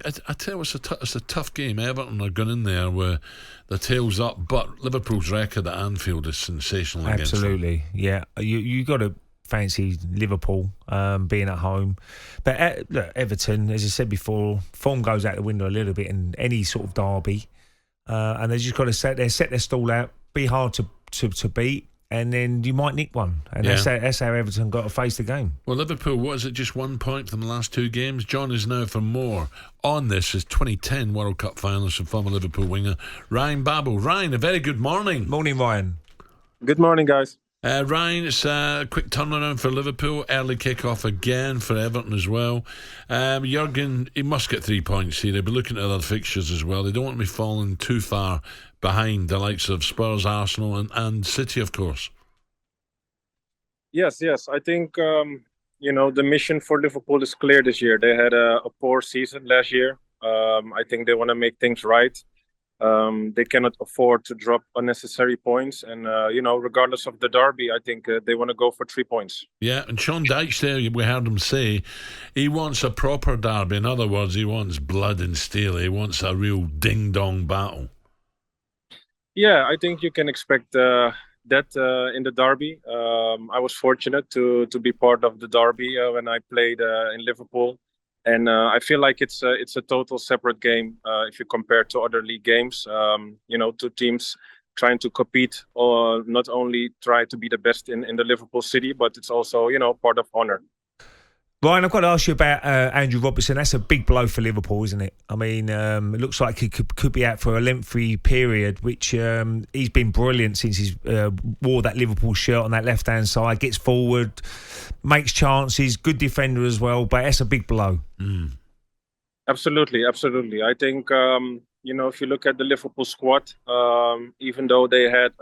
I tell you, it's a tough game. Everton are going in there with the tails up, but Liverpool's record at Anfield is sensational against them. Absolutely, yeah. You got to fancy Liverpool being at home, but look, Everton, as I said before, form goes out the window a little bit in any sort of derby, and they just got to set their stall out, be hard to beat. And then you might nick one. And that's how Everton got to face the game. Well, Liverpool, what is it, just 1 point from the last 2 games? John is now for more on this as 2010 World Cup finalist and former Liverpool winger Ryan Babel. Ryan, a very good morning. Morning, Ryan. Good morning, guys. Ryan, it's a quick turnaround for Liverpool. Early kick-off again for Everton as well. Jurgen, he must get 3 points here. They'll be looking at other fixtures as well. They don't want to be falling too far behind the likes of Spurs, Arsenal and City, of course. Yes. I think, the mission for Liverpool is clear this year. They had a poor season last year. I think they want to make things right. They cannot afford to drop unnecessary points. And, regardless of the derby, I think they want to go for 3 points. Yeah, and Sean Dyche there, we heard him say he wants a proper derby. In other words, he wants blood and steel. He wants a real ding-dong battle. Yeah, I think you can expect that in the derby. I was fortunate to be part of the derby when I played in Liverpool. And I feel like it's a total separate game if you compare to other league games. Two teams trying to compete or not only try to be the best in the Liverpool city, but it's also, part of honor. Ryan, I've got to ask you about Andrew Robertson. That's a big blow for Liverpool, isn't it? I mean, it looks like he could be out for a lengthy period, which he's been brilliant since he's wore that Liverpool shirt on that left-hand side, gets forward, makes chances, good defender as well, but that's a big blow. Mm. Absolutely. I think, if you look at the Liverpool squad, even though they had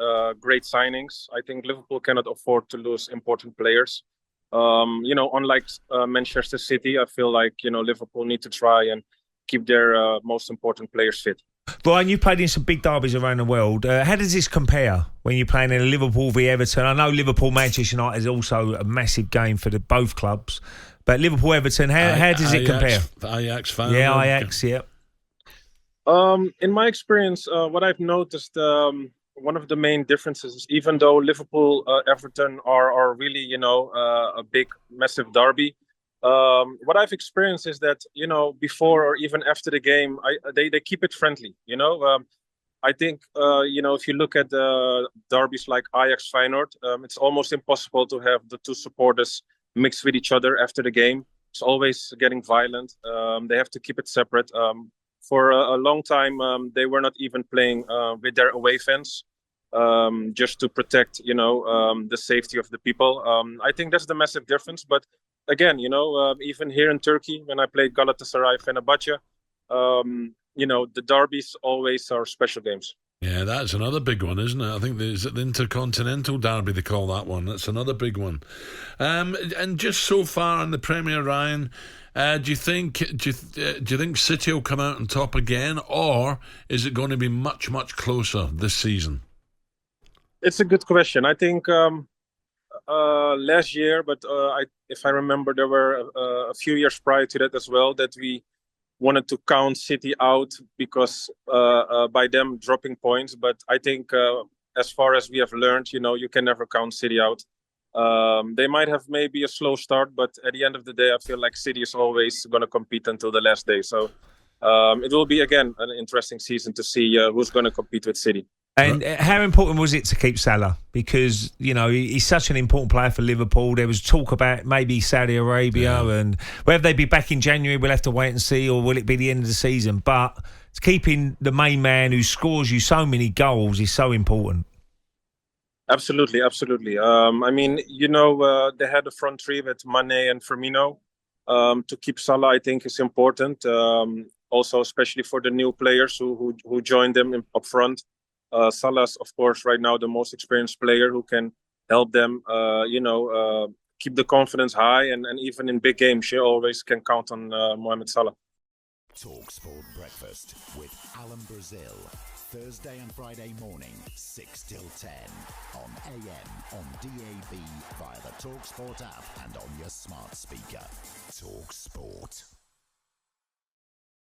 great signings, I think Liverpool cannot afford to lose important players. Unlike Manchester City, I feel like, Liverpool need to try and keep their most important players fit. Brian, you played in some big derbies around the world. How does this compare when you're playing in a Liverpool v Everton? I know Liverpool-Manchester United is also a massive game for both clubs. But Liverpool-Everton, how does it compare? Ajax fan. Yeah, Ajax, yeah. In my experience, what I've noticed... one of the main differences is even though Liverpool, Everton are really, a big, massive derby, what I've experienced is that, before or even after the game, they keep it friendly, I think, if you look at the derbies like Ajax Feyenoord, it's almost impossible to have the two supporters mixed with each other after the game. It's always getting violent. They have to keep it separate. For a long time, they were not even playing with their away fans, just to protect, the safety of the people. I think that's the massive difference. But again, even here in Turkey, when I played Galatasaray, Fenerbahce, the derbies always are special games. Yeah, that's another big one, isn't it? I think there's the Intercontinental Derby, they call that one. That's another big one. And just so far in the Premier, Ryan, do you think City will come out on top again, or is it going to be much, much closer this season? It's a good question. I think last year, but if I remember, there were a few years prior to that as well that we wanted to count City out because by them dropping points. But I think as far as we have learned, you can never count City out. They might have maybe a slow start, but at the end of the day, I feel like City is always going to compete until the last day. So it will be, again, an interesting season to see who's going to compete with City. And how important was it to keep Salah? Because, he's such an important player for Liverpool. There was talk about maybe Saudi Arabia, and whether they'd be back in January, we'll have to wait and see, or will it be the end of the season? But keeping the main man who scores you so many goals is so important. Absolutely. They had a front three with Mane and Firmino. To keep Salah, I think, is important. Also, especially for the new players who joined them up front. Salah's, of course, right now the most experienced player who can help them, keep the confidence high. And even in big games, you always can count on Mohamed Salah. talkSPORT Breakfast with Alan Brazil. Thursday and Friday morning, 6 till 10. On AM, on DAB, via the talkSPORT app and on your smart speaker. talkSPORT.